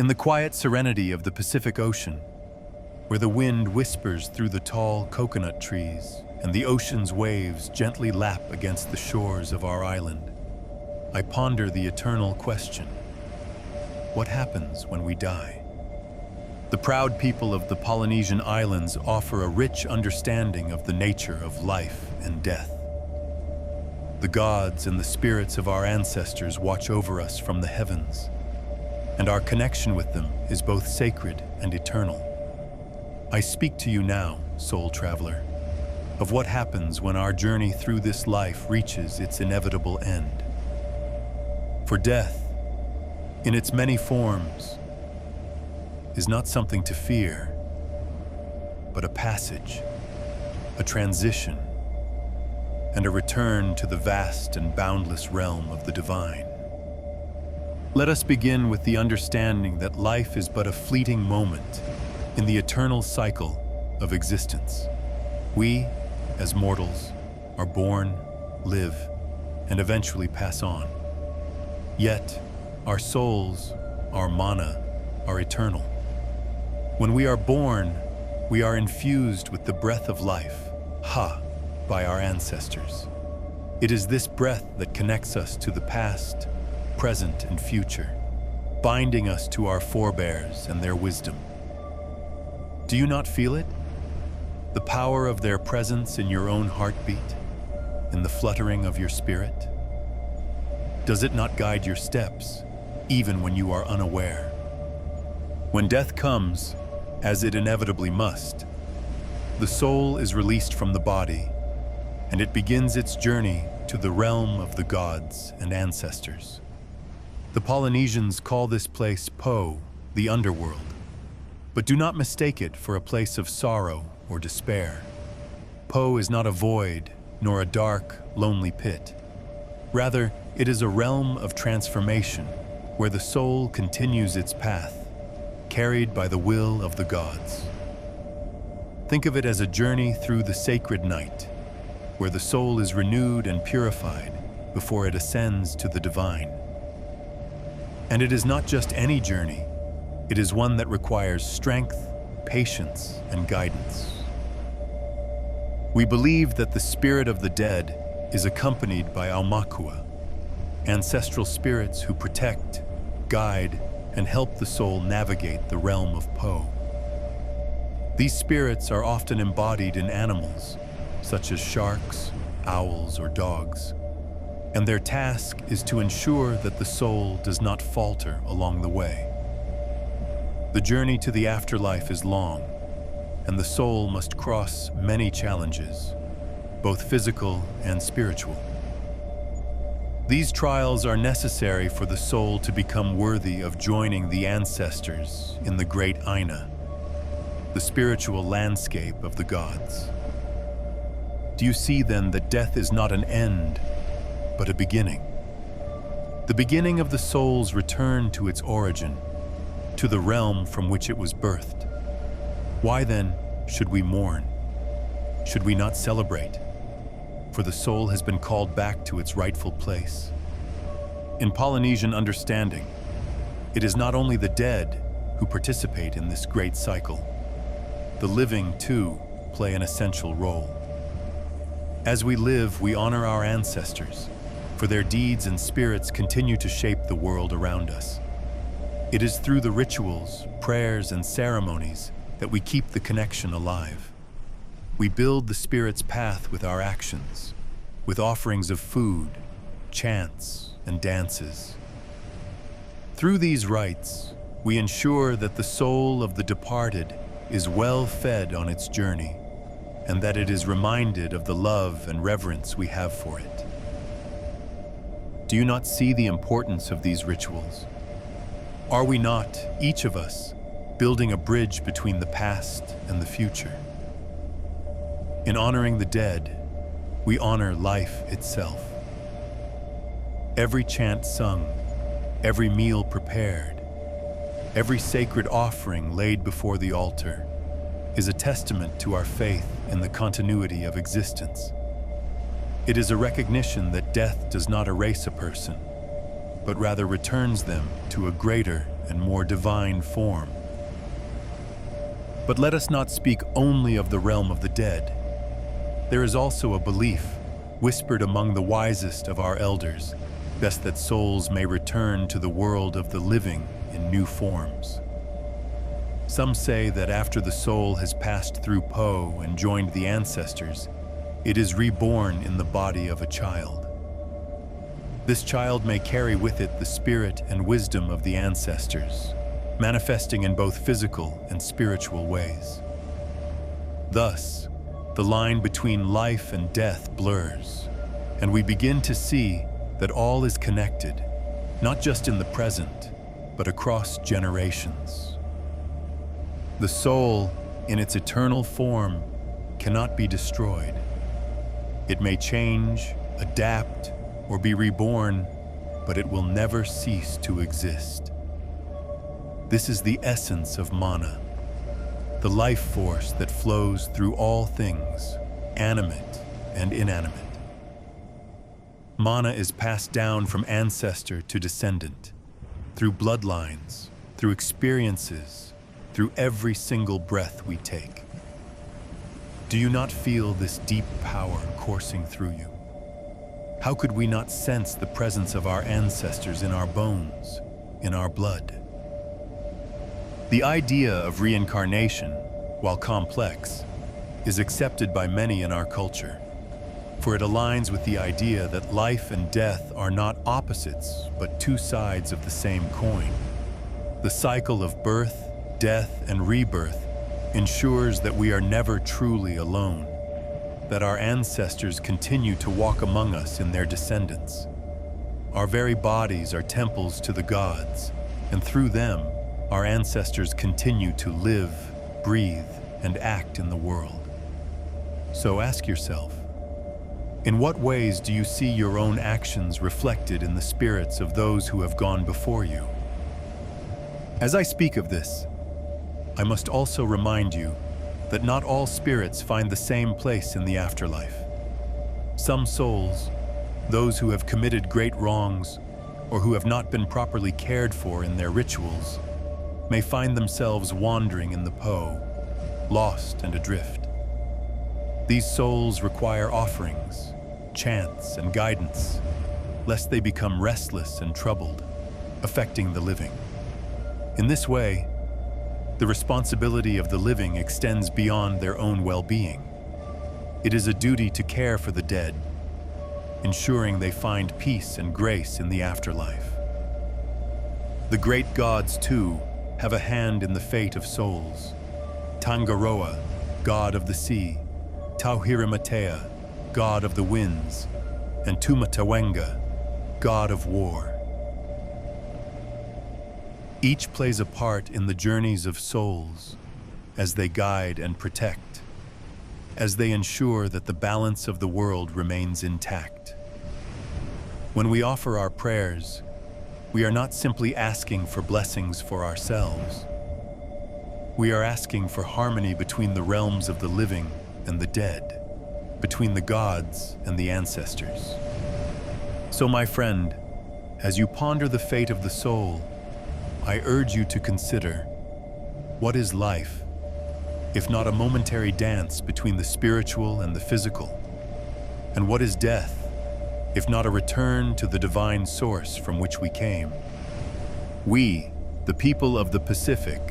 In the quiet serenity of the Pacific Ocean, where the wind whispers through the tall coconut trees and the ocean's waves gently lap against the shores of our island, I ponder the eternal question: what happens when we die? The proud people of the Polynesian islands offer a rich understanding of the nature of life and death. The gods and the spirits of our ancestors watch over us from the heavens, and our connection with them is both sacred and eternal. I speak to you now, soul traveler, of what happens when our journey through this life reaches its inevitable end. For death, in its many forms, is not something to fear, but a passage, a transition, and a return to the vast and boundless realm of the divine. Let us begin with the understanding that life is but a fleeting moment in the eternal cycle of existence. We, as mortals, are born, live, and eventually pass on. Yet, our souls, our mana, are eternal. When we are born, we are infused with the breath of life, by our ancestors. It is this breath that connects us to the past, present, and future, binding us to our forebears and their wisdom. Do you not feel it? The power of their presence in your own heartbeat, in the fluttering of your spirit? Does it not guide your steps, even when you are unaware? When death comes, as it inevitably must, the soul is released from the body, and it begins its journey to the realm of the gods and ancestors. The Polynesians call this place Po, the underworld, but do not mistake it for a place of sorrow or despair. Po is not a void, nor a dark, lonely pit. Rather, it is a realm of transformation, where the soul continues its path, carried by the will of the gods. Think of it as a journey through the sacred night, where the soul is renewed and purified before it ascends to the divine. And it is not just any journey, it is one that requires strength, patience, and guidance. We believe that the spirit of the dead is accompanied by aumakua, ancestral spirits who protect, guide, and help the soul navigate the realm of Po. These spirits are often embodied in animals, such as sharks, owls, or dogs, and their task is to ensure that the soul does not falter along the way. The journey to the afterlife is long, and the soul must cross many challenges, both physical and spiritual. These trials are necessary for the soul to become worthy of joining the ancestors in the great Aina, the spiritual landscape of the gods. Do you see then that death is not an end, but a beginning? The beginning of the soul's return to its origin, to the realm from which it was birthed. Why then should we mourn? Should we not celebrate? For the soul has been called back to its rightful place. In Polynesian understanding, it is not only the dead who participate in this great cycle. The living, too, play an essential role. As we live, we honor our ancestors, for their deeds and spirits continue to shape the world around us. It is through the rituals, prayers, and ceremonies that we keep the connection alive. We build the spirit's path with our actions, with offerings of food, chants, and dances. Through these rites, we ensure that the soul of the departed is well fed on its journey, and that it is reminded of the love and reverence we have for it. Do you not see the importance of these rituals? Are we not, each of us, building a bridge between the past and the future? In honoring the dead, we honor life itself. Every chant sung, every meal prepared, every sacred offering laid before the altar is a testament to our faith in the continuity of existence. It is a recognition that death does not erase a person, but rather returns them to a greater and more divine form. But let us not speak only of the realm of the dead. There is also a belief, whispered among the wisest of our elders, best that souls may return to the world of the living in new forms. Some say that after the soul has passed through Po and joined the ancestors, it is reborn in the body of a child. This child may carry with it the spirit and wisdom of the ancestors, manifesting in both physical and spiritual ways. Thus, the line between life and death blurs, and we begin to see that all is connected, not just in the present, but across generations. The soul, in its eternal form, cannot be destroyed. It may change, adapt, or be reborn, but it will never cease to exist. This is the essence of mana, the life force that flows through all things, animate and inanimate. Mana is passed down from ancestor to descendant, through bloodlines, through experiences, through every single breath we take. Do you not feel this deep power coursing through you? How could we not sense the presence of our ancestors in our bones, in our blood? The idea of reincarnation, while complex, is accepted by many in our culture, for it aligns with the idea that life and death are not opposites, but two sides of the same coin. The cycle of birth, death, and rebirth ensures that we are never truly alone, that our ancestors continue to walk among us in their descendants. Our very bodies are temples to the gods, and through them, our ancestors continue to live, breathe, and act in the world. So ask yourself, in what ways do you see your own actions reflected in the spirits of those who have gone before you? As I speak of this, I must also remind you that not all spirits find the same place in the afterlife. Some souls, those who have committed great wrongs or who have not been properly cared for in their rituals, may find themselves wandering in the Po, lost and adrift. These souls require offerings, chants, and guidance, lest they become restless and troubled, affecting the living. In this way, the responsibility of the living extends beyond their own well-being. It is a duty to care for the dead, ensuring they find peace and grace in the afterlife. The great gods, too, have a hand in the fate of souls. Tangaroa, god of the sea, Tauhiramatea, god of the winds, and Tumatawenga, god of war. Each plays a part in the journeys of souls as they guide and protect, as they ensure that the balance of the world remains intact. When we offer our prayers, we are not simply asking for blessings for ourselves. We are asking for harmony between the realms of the living and the dead, between the gods and the ancestors. So, my friend, as you ponder the fate of the soul, I urge you to consider, what is life, if not a momentary dance between the spiritual and the physical? And what is death, if not a return to the divine source from which we came? We, the people of the Pacific,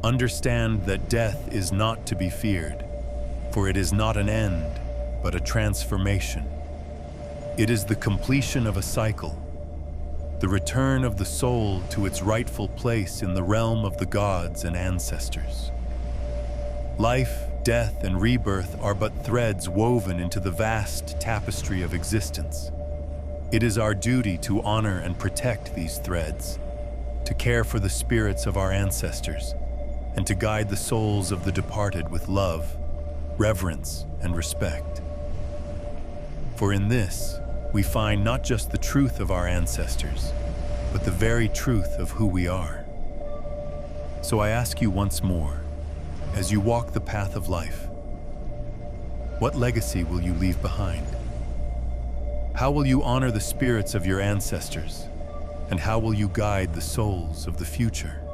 understand that death is not to be feared, for it is not an end, but a transformation. It is the completion of a cycle, the return of the soul to its rightful place in the realm of the gods and ancestors. Life, death, and rebirth are but threads woven into the vast tapestry of existence. It is our duty to honor and protect these threads, to care for the spirits of our ancestors, and to guide the souls of the departed with love, reverence, and respect. For in this, we find not just the truth of our ancestors, but the very truth of who we are. So I ask you once more, as you walk the path of life, what legacy will you leave behind? How will you honor the spirits of your ancestors, And how will you guide the souls of the future?